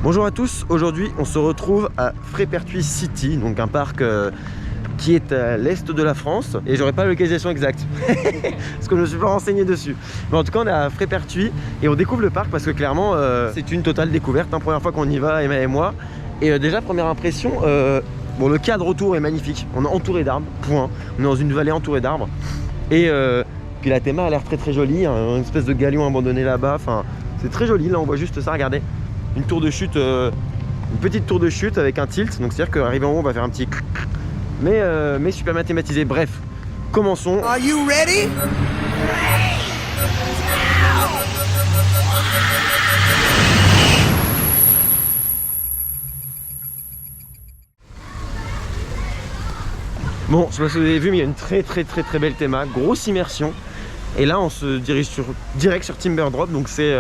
Bonjour à tous, aujourd'hui on se retrouve à Frépertuis City, donc un parc qui est à l'est de la France, et j'aurais pas la localisation exacte parce que je ne suis pas renseigné dessus, mais en tout cas on est à Frépertuis et on découvre le parc parce que clairement c'est une totale découverte, hein, première fois qu'on y va, Emma et moi, et déjà première impression, bon, le cadre autour est magnifique, on est entouré d'arbres, point, on est dans une vallée entourée d'arbres, et puis la théma a l'air très jolie, hein, une espèce de galion abandonné là-bas, enfin c'est très joli, là on voit juste ça, regardez, une tour de chute, une petite tour de chute avec un tilt, donc c'est à dire qu'arrivé en haut on va faire un petit mais super bien thématisé. Bref, commençons. Are you ready? Bon, je sais pas si vous avez vu, mais il y a une très belle théma, grosse immersion. Et là, on se dirige direct sur Timber Drop, donc c'est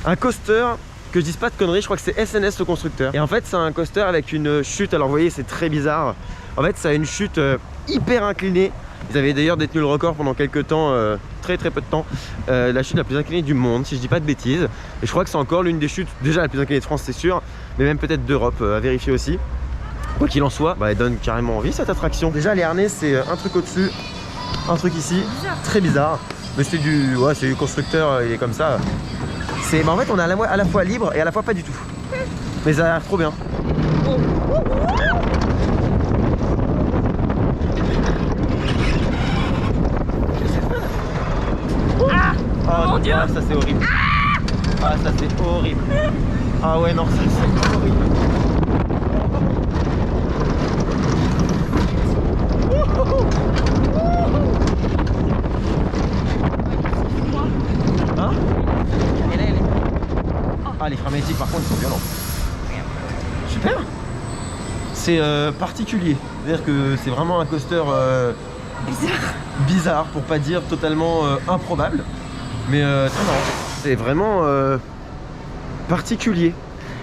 un coaster. Que je dise pas de conneries, je crois que c'est SNS le constructeur. Et en fait, c'est un coaster avec une chute. Alors, vous voyez, c'est très bizarre. En fait, ça a une chute hyper inclinée. Ils avaient d'ailleurs détenu le record pendant quelques temps, très peu de temps, la chute la plus inclinée du monde, si je dis pas de bêtises. Et je crois que c'est encore l'une des chutes, déjà la plus inclinée de France, c'est sûr, mais même peut-être d'Europe, à vérifier aussi. Quoi qu'il en soit, bah, elle donne carrément envie cette attraction. Déjà, les harnais, c'est un truc au-dessus, un truc ici, très bizarre. Mais c'est du constructeur, il est comme ça. Bah en fait on est à la fois libre et à la fois pas du tout. Mais ça a l'air trop bien. Ah, mon Dieu. Ah, ça c'est horrible. Ah, ça c'est horrible. Ah ouais, non, ça c'est horrible. Hein? Ah, les freins magnétiques par contre ils sont violents. Super. C'est particulier. C'est-à-dire que c'est vraiment un coaster bizarre pour pas dire totalement improbable. Mais très marrant. C'est vraiment particulier.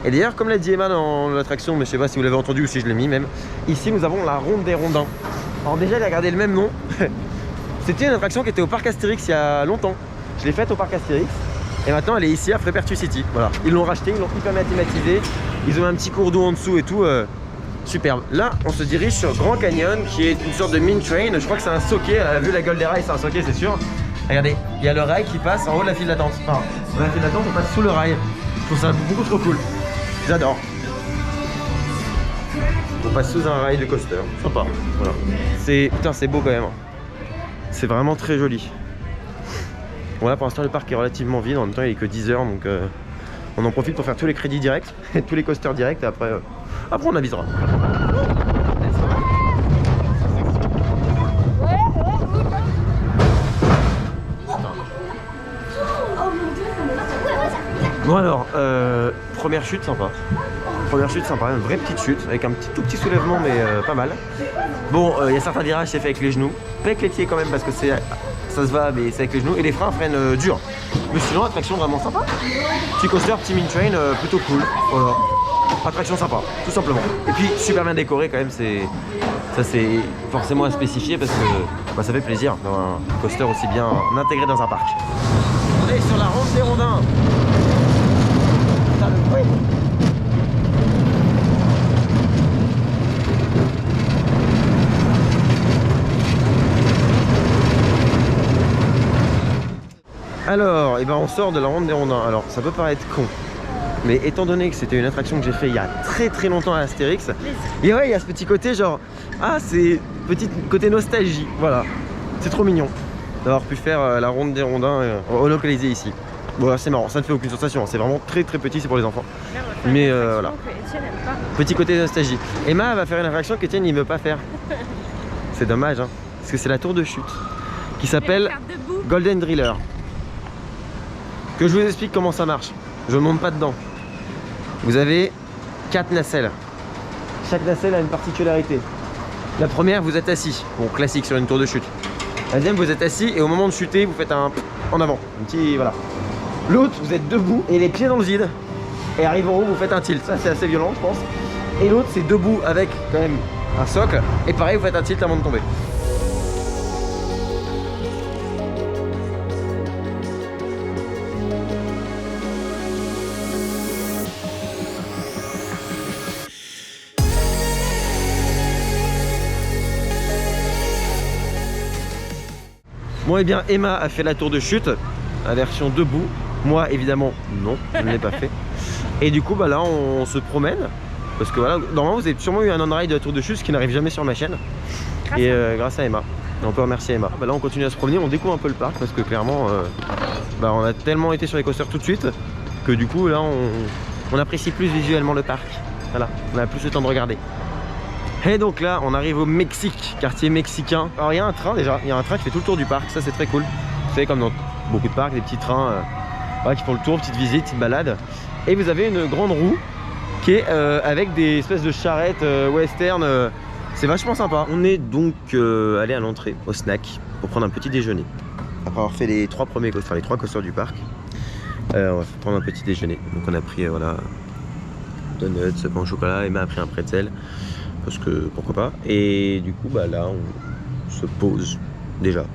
Et d'ailleurs, comme l'a dit Emma dans l'attraction, mais je sais pas si vous l'avez entendu ou si je l'ai mis même, ici nous avons la ronde des rondins. Alors déjà elle a gardé le même nom. C'était une attraction qui était au parc Astérix il y a longtemps. Je l'ai faite au parc Astérix. Et maintenant elle est ici à Frépertuis City. Voilà. Ils l'ont racheté, ils l'ont hyper bien thématisé. Ils ont un petit cours d'eau en dessous et tout. Superbe. Là on se dirige sur Grand Canyon qui est une sorte de mine train. Je crois que c'est un socket. Vu la gueule des rails, c'est un socket, c'est sûr. Regardez, il y a le rail qui passe en haut de la file d'attente. Enfin, dans la file d'attente on passe sous le rail. Je trouve ça beaucoup trop cool. J'adore. On passe sous un rail de coaster. Sympa. Voilà. Putain, c'est beau quand même. C'est vraiment très joli. Bon là pour l'instant le parc est relativement vide, en même temps il est que 10 h, donc on en profite pour faire tous les crédits directs, tous les coasters directs, et après on avisera. Bon alors, première chute sympa. Première chute sympa, une vraie petite chute, avec un tout petit soulèvement mais pas mal. Bon, il y a certains virages c'est fait avec les genoux, pas avec les pieds quand même parce que ça se va, mais c'est avec les genoux et les freins freinent dur. Mais sinon, attraction vraiment sympa. Petit coaster, petit mine train, plutôt cool. Voilà. Attraction sympa, tout simplement. Et puis super bien décoré quand même, ça c'est forcément à spécifier parce que bah, ça fait plaisir d'avoir un coaster aussi bien intégré dans un parc. On est sur la ronde des rondins. Putain, le bruit. Alors, et ben on sort de la ronde des rondins. Alors, ça peut paraître con, mais étant donné que c'était une attraction que j'ai fait il y a très longtemps à Astérix, et ouais, il y a ce petit côté genre, ah, c'est petit côté nostalgie. Voilà, c'est trop mignon d'avoir pu faire la ronde des rondins relocalisée ici. Bon, c'est marrant, ça ne fait aucune sensation. C'est vraiment très petit, c'est pour les enfants. Mais voilà. Petit côté nostalgie. Emma va faire une attraction qu'Etienne il veut pas faire. C'est dommage, hein, parce que c'est la tour de chute qui s'appelle Golden Driller. Que je vous explique comment ça marche. Je ne monte pas dedans. Vous avez 4 nacelles. Chaque nacelle a une particularité. La première, vous êtes assis. Bon, classique sur une tour de chute. La deuxième, vous êtes assis et au moment de chuter, vous faites un en avant. Un petit, voilà. L'autre, vous êtes debout et les pieds dans le vide. Et arrive en haut, vous faites un tilt. Ça, c'est assez violent, je pense. Et l'autre, c'est debout avec quand même un socle. Et pareil, vous faites un tilt avant de tomber. Bon et bien Emma a fait la tour de chute, la version debout. Moi évidemment non, je ne l'ai pas fait. Et du coup bah là on se promène. Parce que voilà, normalement vous avez sûrement eu un on-ride de la tour de chute, ce qui n'arrive jamais sur ma chaîne. Grâce à Emma. Et on peut remercier Emma. Bah là on continue à se promener, on découvre un peu le parc parce que clairement bah, on a tellement été sur les coasters tout de suite que du coup là on apprécie plus visuellement le parc. Voilà, on a plus le temps de regarder. Et donc là on arrive au Mexique, quartier mexicain. Alors il y a un train déjà, il y a un train qui fait tout le tour du parc, ça c'est très cool. Vous savez comme dans beaucoup de parcs, des petits trains voilà, qui font le tour, petite visite, petite balade. Et vous avez une grande roue qui est avec des espèces de charrettes western. C'est vachement sympa. On est donc allé à l'entrée au snack pour prendre un petit déjeuner. Après avoir fait les 3 premiers coasters, les 3 coasters du parc, on va prendre un petit déjeuner. Donc on a pris voilà, donuts, pain au chocolat, Emma a pris un pretzel parce que pourquoi pas. Et du coup bah là on se pose déjà.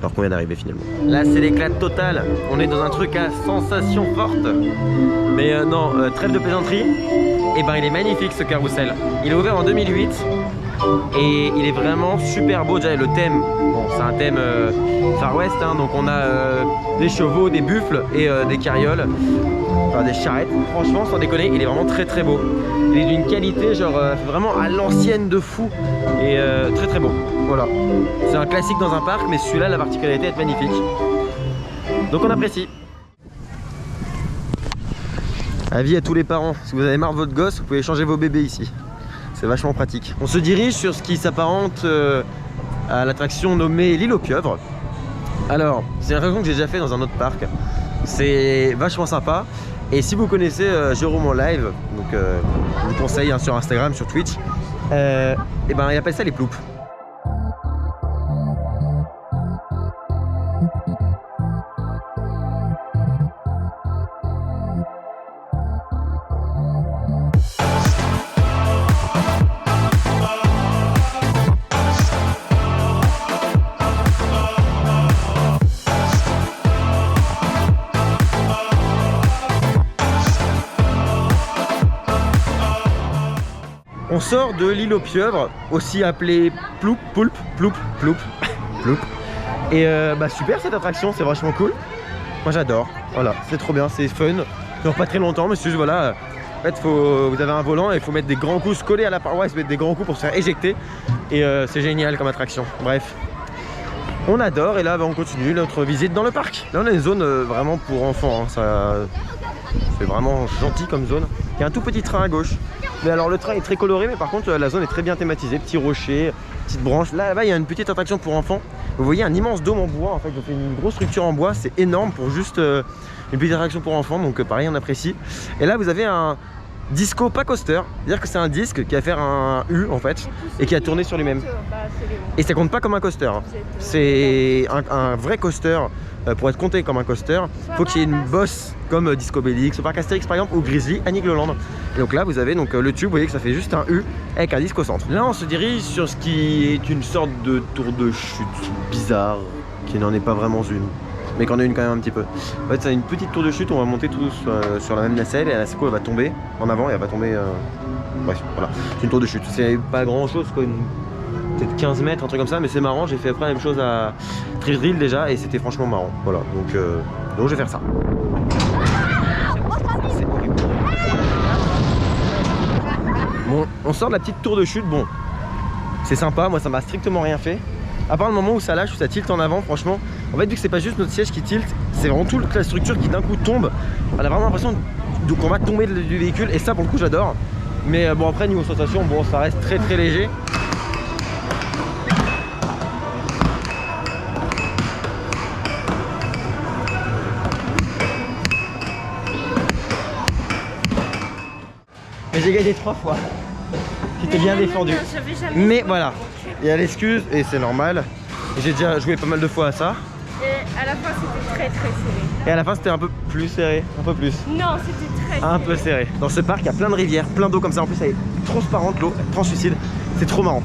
Alors qu'on vient d'arriver finalement. Là c'est l'éclat total. On est dans un truc à sensation forte. Mais non, trêve de plaisanterie. Et ben il est magnifique ce carrousel. Il est ouvert en 2008 et il est vraiment super beau. Déjà le thème, bon c'est un thème Far West hein, donc on a des chevaux, des buffles et des carrioles, enfin des charrettes. Franchement sans déconner, il est vraiment très très beau. Il est d'une qualité genre vraiment à l'ancienne de fou et très très beau. Voilà, c'est un classique dans un parc mais celui-là la particularité est magnifique. Donc on apprécie. Avis à tous les parents, si vous avez marre de votre gosse, vous pouvez changer vos bébés ici. C'est vachement pratique. On se dirige sur ce qui s'apparente à l'attraction nommée l'île aux pieuvres. Alors, c'est une attraction que j'ai déjà fait dans un autre parc. C'est vachement sympa. Et si vous connaissez Jérôme en live, donc je vous conseille hein, sur Instagram, sur Twitch, et ben il appelle ça les ploups. On sort de l'île aux pieuvres, aussi appelée Ploup, Poulpe, Ploup, Ploup, Ploup. Et bah super cette attraction, c'est vachement cool. Moi j'adore, voilà, c'est trop bien, c'est fun. Ça dure pas très longtemps, mais c'est juste voilà. En fait, vous avez un volant et il faut mettre des grands coups, se coller à la paroi et se mettre des grands coups pour se faire éjecter. Et c'est génial comme attraction. Bref, on adore et là bah, on continue notre visite dans le parc. Là on a une zone vraiment pour enfants, hein. C'est vraiment gentil comme zone. Il y a un tout petit train à gauche. Mais alors le train est très coloré, mais par contre la zone est très bien thématisée. Petits rochers, petites branches. Là-bas il y a une petite attraction pour enfants. Vous voyez un immense dôme en bois. En fait, ils ont fait une grosse structure en bois. C'est énorme pour juste une petite attraction pour enfants. Donc pareil, on apprécie. Et là vous avez un disco pas coaster. C'est-à-dire que c'est un disque qui va faire un U en fait et qui a tourné sur lui-même. Et ça compte pas comme un coaster. C'est un vrai coaster. Pour être compté comme un coaster, il faut qu'il y ait une bosse comme Disco Bellix, au parc Astérix par exemple, ou Grizzly à Nigloland. Et donc là vous avez donc le tube, vous voyez que ça fait juste un U avec un disque au centre. Là on se dirige sur ce qui est une sorte de tour de chute bizarre, qui n'en est pas vraiment une, mais qu'en est une quand même un petit peu. En fait c'est une petite tour de chute, on va monter tous sur la même nacelle et la nacelle elle va tomber en avant et elle va tomber... Bref, voilà, c'est une tour de chute, c'est pas grand chose quoi, peut-être 15 mètres, un truc comme ça, mais c'est marrant. J'ai fait après la même chose à Thrill déjà et c'était franchement marrant. Voilà, donc je vais faire ça. C'est horrible. Bon, on sort de la petite tour de chute. Bon, c'est sympa. Moi, ça m'a strictement rien fait. À part le moment où ça lâche, où ça tilte en avant, franchement. En fait, vu que c'est pas juste notre siège qui tilte, c'est vraiment toute la structure qui d'un coup tombe. On a vraiment l'impression qu'on va tomber du véhicule et ça, pour le coup, j'adore. Mais bon, après, niveau sensation, bon, ça reste très très léger. J'ai gagné 3 fois. Tu t'es bien défendu. Mais voilà, il y a l'excuse et c'est normal. J'ai déjà joué pas mal de fois à ça. Et à la fin c'était très très serré. Et à la fin c'était un peu plus serré, un peu plus. Non, c'était très serré. Un peu serré. Dans ce parc il y a plein de rivières, plein d'eau comme ça. En plus elle est transparente l'eau, translucide. C'est trop marrant.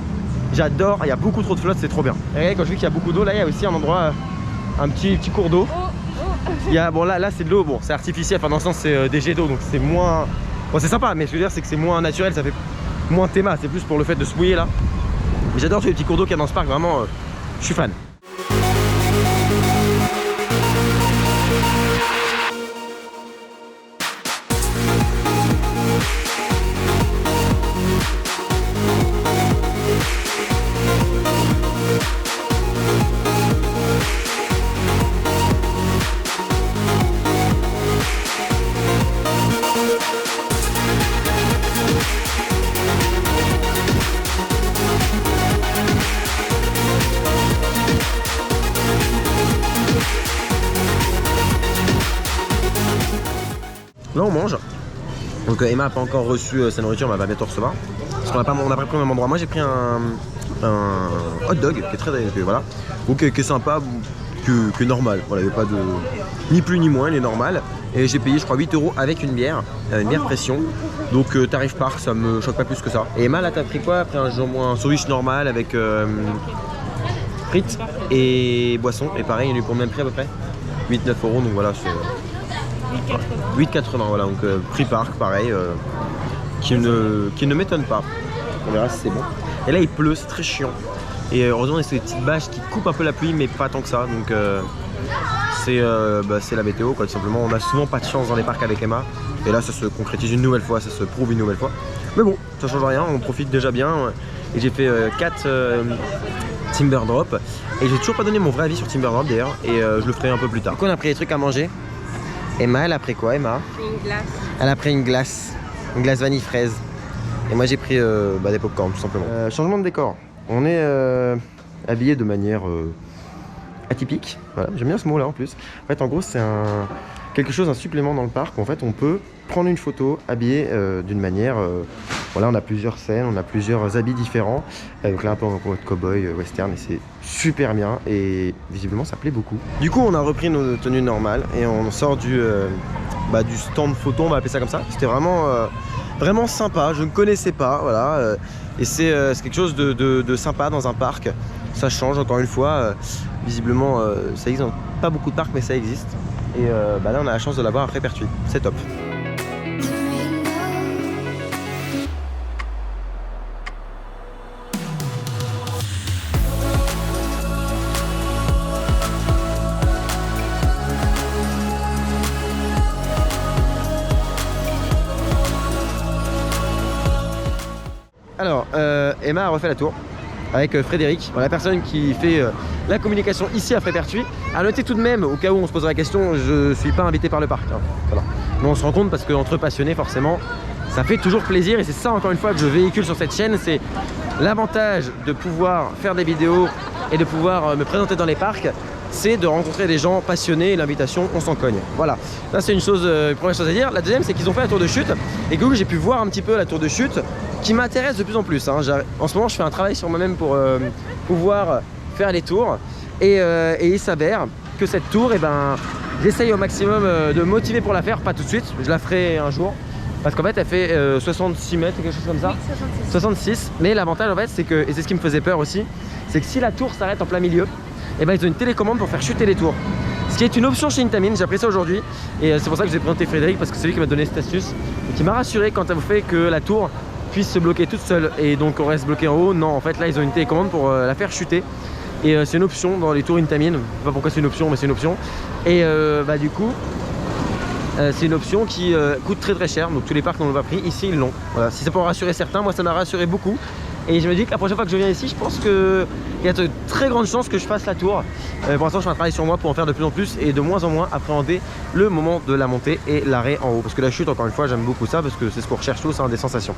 J'adore, il y a beaucoup trop de flotte, c'est trop bien. Et regardez, quand je dis qu'il y a beaucoup d'eau, là il y a aussi un endroit, un petit cours d'eau. Il y a, bon là c'est de l'eau, bon c'est artificiel, enfin dans le sens c'est des jets d'eau donc c'est moins... Bon c'est sympa mais ce que je veux dire c'est que c'est moins naturel, ça fait moins théma, c'est plus pour le fait de se mouiller là. J'adore tous les petits cours d'eau qu'il y a dans ce parc, vraiment je suis fan. Là on mange. Donc Emma n'a pas encore reçu sa nourriture, mais elle va bientôt recevoir. Parce qu'on n'a pas pris au même endroit. Moi j'ai pris un hot dog qui est très voilà. Donc qui est sympa, que normal. Voilà, il n'y a pas de ni plus ni moins, il est normal. Et j'ai payé je crois 8 € avec une bière pression. Donc tarif parc, ça me choque pas plus que ça. Et Emma là t'as pris quoi? Après un sandwich normal avec frites et boissons. Et pareil, il est pour le même prix à peu près 8-9 €, donc voilà, c'est 8,80 voilà, donc prix parc, pareil, qui ne m'étonne pas. On verra si c'est bon. Et là il pleut, c'est très chiant. Et heureusement il y a ces petites bâches qui coupent un peu la pluie, mais pas tant que ça. Donc c'est la météo quoi, tout simplement. On a souvent pas de chance dans les parcs avec Emma. Et là ça se concrétise une nouvelle fois, ça se prouve une nouvelle fois. Mais bon, ça change rien, on profite déjà bien. Et j'ai fait 4 Timber Drop. Et j'ai toujours pas donné mon vrai avis sur Timber Drop d'ailleurs. Et je le ferai un peu plus tard. Donc on a pris des trucs à manger. Emma, elle a pris quoi, Emma? Une glace. Elle a pris une glace vanille fraise. Et moi j'ai pris des pop-corn tout simplement. Changement de décor. On est habillé de manière atypique. Voilà, j'aime bien ce mot là en plus. En fait en gros c'est un supplément dans le parc où en fait on peut prendre une photo habillée d'une manière. Voilà, on a plusieurs scènes, on a plusieurs habits différents. Donc là un peu en mode cowboy western et c'est super bien et visiblement ça plaît beaucoup. Du coup on a repris nos tenues normales et on sort du stand photo, on va appeler ça comme ça. C'était vraiment sympa, je ne connaissais pas, voilà. Et c'est quelque chose de sympa dans un parc. Ça change encore une fois. Visiblement ça existe dans pas beaucoup de parcs mais ça existe. Et là on a la chance de l'avoir à Frépertuis, c'est top. Alors, Emma a refait la tour avec Frédéric, la personne qui fait la communication ici à Frépertuis. À noter tout de même, au cas où on se pose la question, je ne suis pas invité par le parc. Hein. Voilà. Mais on se rend compte parce qu'entre passionnés, forcément, ça fait toujours plaisir. Et c'est ça, encore une fois, que je véhicule sur cette chaîne. C'est l'avantage de pouvoir faire des vidéos et de pouvoir me présenter dans les parcs. C'est de rencontrer des gens passionnés et l'invitation, on s'en cogne. Voilà, ça c'est une première chose à dire. La deuxième, c'est qu'ils ont fait la tour de chute et que j'ai pu voir un petit peu la tour de chute qui m'intéresse de plus en plus. Hein. En ce moment, je fais un travail sur moi-même pour pouvoir faire les tours et il s'avère que cette tour, j'essaye au maximum de me motiver pour la faire, pas tout de suite, je la ferai un jour. Parce qu'en fait elle fait 66 mètres ou quelque chose comme ça. Oui, 66. Mais l'avantage en fait c'est que, et c'est ce qui me faisait peur aussi, c'est que si la tour s'arrête en plein milieu, ils ont une télécommande pour faire chuter les tours. Ce qui est une option chez Intamin, j'ai appris ça aujourd'hui. Et c'est pour ça que j'ai présenté Frédéric, parce que c'est lui qui m'a donné cette astuce. Et qui m'a rassuré quant au fait que la tour puisse se bloquer toute seule. Et donc on reste bloqué en haut. Non, en fait là ils ont une télécommande pour la faire chuter. Et c'est une option dans les tours Intamin. Je sais pas pourquoi c'est une option, mais c'est une option. Et du coup, c'est une option qui coûte très cher. Donc tous les parcs n'en ont pas pris. Ici ils l'ont. Voilà. Si ça peut en rassurer certains, moi ça m'a rassuré beaucoup. Et je me dis que la prochaine fois que je viens ici, je pense qu'il y a de très grandes chances que je fasse la tour. Pour l'instant, je fais un travail sur moi pour en faire de plus en plus et de moins en moins appréhender le moment de la montée et l'arrêt en haut. Parce que la chute, encore une fois, j'aime beaucoup ça parce que c'est ce qu'on recherche tous, hein, des sensations.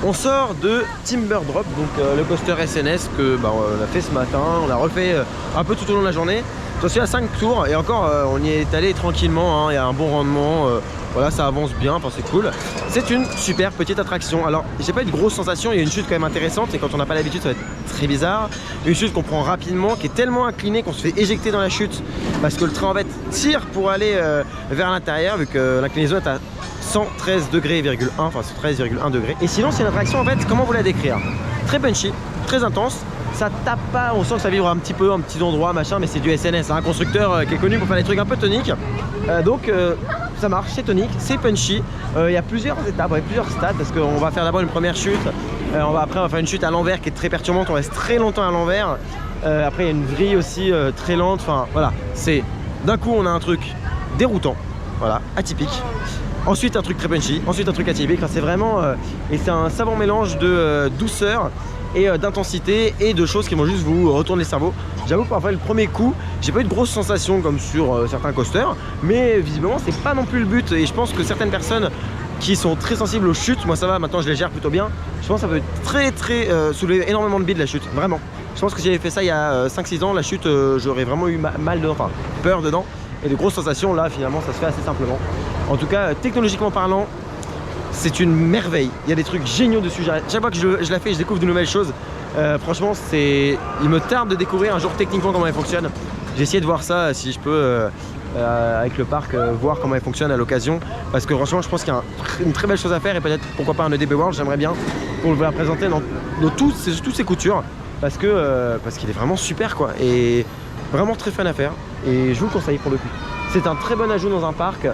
On sort de Timber Drop, donc le coaster SNS que on a fait ce matin, on a refait un peu tout au long de la journée. J'en suis à 5 tours et encore on y est allé tranquillement, hein, il y a un bon rendement, voilà, ça avance bien, enfin c'est cool. C'est une super petite attraction. Alors j'ai pas eu de grosse sensation, il y a une chute quand même intéressante et quand on n'a pas l'habitude ça va être très bizarre. Une chute qu'on prend rapidement, qui est tellement inclinée qu'on se fait éjecter dans la chute parce que le train en fait tire pour aller vers l'intérieur vu que l'inclinaison est à 113,1 degrés, enfin 113,1 degrés. Et sinon c'est une attraction en fait, comment vous la décrire? Très punchy, très intense. Ça tape pas, on sent que ça vibre un petit peu, un petit endroit, machin, mais c'est du SNS, un constructeur qui est connu pour faire des trucs un peu toniques. Donc ça marche, c'est tonique, c'est punchy. Il y a plusieurs étapes, plusieurs stades, parce qu'on va faire d'abord une première chute. Après on va faire une chute à l'envers qui est très perturbante, on reste très longtemps à l'envers. Après il y a une vrille aussi très lente, enfin voilà, c'est d'un coup on a un truc déroutant, voilà, atypique. Ensuite un truc très punchy, ensuite un truc atypique, enfin, c'est vraiment et c'est un savant mélange de douceur et d'intensité et de choses qui vont juste vous retourner le cerveau. J'avoue que parfois le premier coup j'ai pas eu de grosses sensations comme sur certains coasters, mais visiblement c'est pas non plus le but et je pense que certaines personnes qui sont très sensibles aux chutes, moi ça va, maintenant je les gère plutôt bien, je pense que ça peut très soulever énormément de bide la chute, vraiment. Je pense que si j'avais fait ça il y a 5-6 ans, la chute j'aurais vraiment eu mal dedans, enfin peur dedans, et de grosses sensations là finalement ça se fait assez simplement. En tout cas technologiquement parlant, c'est une merveille, il y a des trucs géniaux dessus. Chaque fois que je la fais, je découvre de nouvelles choses. Franchement, il me tarde de découvrir un jour techniquement comment elle fonctionne. J'ai essayé de voir ça, si je peux, avec le parc, voir comment elle fonctionne à l'occasion. Parce que franchement, je pense qu'il y a une très belle chose à faire et peut-être pourquoi pas un EDB World, j'aimerais bien qu'on le la présenter dans toutes ses coutures. Parce qu'il est vraiment super quoi, et vraiment très fun à faire. Et je vous le conseille pour le coup. C'est un très bon ajout dans un parc.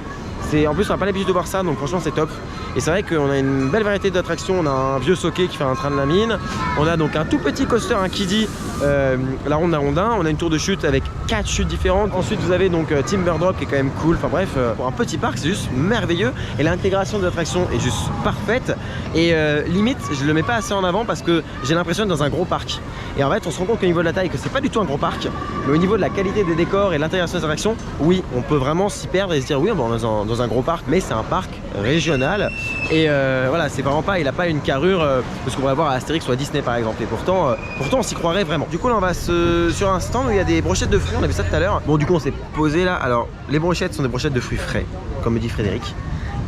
En plus on n'a pas l'habitude de voir ça, donc franchement c'est top. Et c'est vrai qu'on a une belle variété d'attractions. On a un vieux socket qui fait un train de la mine. On a donc un tout petit coaster, un kiddie, la ronde à rondin. On a une tour de chute avec 4 chutes différentes. Ensuite vous avez donc Timber Drop qui est quand même cool. Enfin bref, pour un petit parc c'est juste merveilleux. Et l'intégration de l'attraction est juste parfaite. Et limite je le mets pas assez en avant parce que j'ai l'impression d'être dans un gros parc. Et en fait on se rend compte qu'au niveau de la taille que c'est pas du tout un gros parc. Mais au niveau de la qualité des décors et l'intégration des attractions, oui on peut vraiment s'y perdre et se dire oui on est dans un gros parc. Mais c'est un parc régional. Et voilà, c'est vraiment pas, il a pas une carrure de ce qu'on va voir à Astérix ou à Disney par exemple. Et pourtant on s'y croirait vraiment. Du coup là on va sur un stand où il y a des brochettes de fruits, on a vu ça tout à l'heure. Bon du coup on s'est posé là. Alors les brochettes sont des brochettes de fruits frais, comme me dit Frédéric.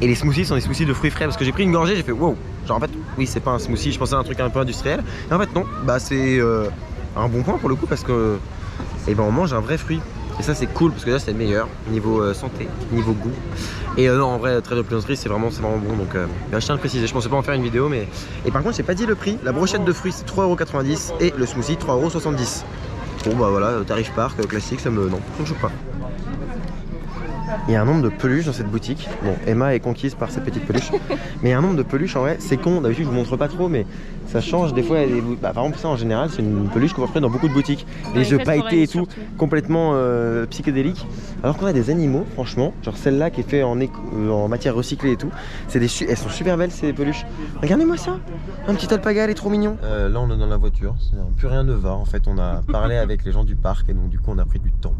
Et les smoothies sont des smoothies de fruits frais parce que j'ai pris une gorgée, j'ai fait wow. Genre en fait oui c'est pas un smoothie, je pensais à un truc un peu industriel. Et en fait non, bah c'est un bon point pour le coup parce que on mange un vrai fruit. Et ça c'est cool parce que là c'est le meilleur niveau santé, niveau goût. Et non en vrai Trade of Plaisanterie c'est vraiment bon, donc je tiens à le préciser, je pensais pas en faire une vidéo mais... Et par contre j'ai pas dit le prix, la brochette de fruits c'est 3,90 € et le smoothie 3,70 €. Bon bah voilà, tarif parc classique, ça me choque pas. Il y a un nombre de peluches dans cette boutique. Bon, Emma est conquise par cette petite peluche. Mais il y a un nombre de peluches en vrai, c'est con. D'habitude je vous montre pas trop, mais ça change. Des fois, il y a des... par exemple, ça en général, c'est une peluche qu'on va retrouver dans beaucoup de boutiques. Les œufs pailletés et tout, complètement psychédéliques. Alors qu'on a des animaux, franchement, genre celle-là qui est faite en matière recyclée et tout. Elles sont super belles ces peluches. Regardez-moi ça, un petit alpaga, elle est trop mignon. Là, on est dans la voiture, plus rien ne va. En fait, on a parlé avec les gens du parc et donc du coup, on a pris du temps.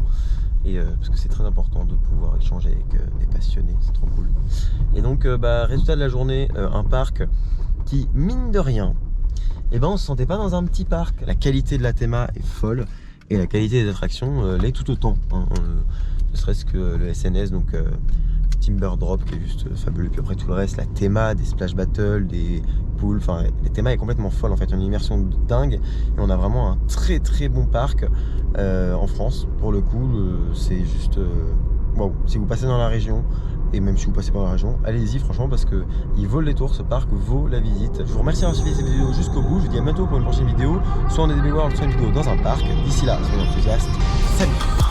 Et parce que c'est très important de pouvoir échanger avec des passionnés, c'est trop cool. Et donc résultat de la journée, un parc qui mine de rien, on se sentait pas dans un petit parc. La qualité de la théma est folle et la qualité des attractions l'est tout autant, hein. Ne serait-ce que le SNS, donc Timber Drop qui est juste fabuleux, puis après tout le reste, la théma, des splash battles, des poules, enfin la théma est complètement folle en fait, une immersion de dingue et on a vraiment un très bon parc en France pour le coup. C'est juste wow. Si vous passez dans la région et même si vous passez pas dans la région, allez-y franchement parce que il vaut le détour, ce parc vaut la visite. Je vous remercie d'avoir suivi cette vidéo jusqu'au bout, je vous dis à bientôt pour une prochaine vidéo, soit en EDB World, soit une vidéo dans un parc. D'ici là, soyez enthousiastes, salut.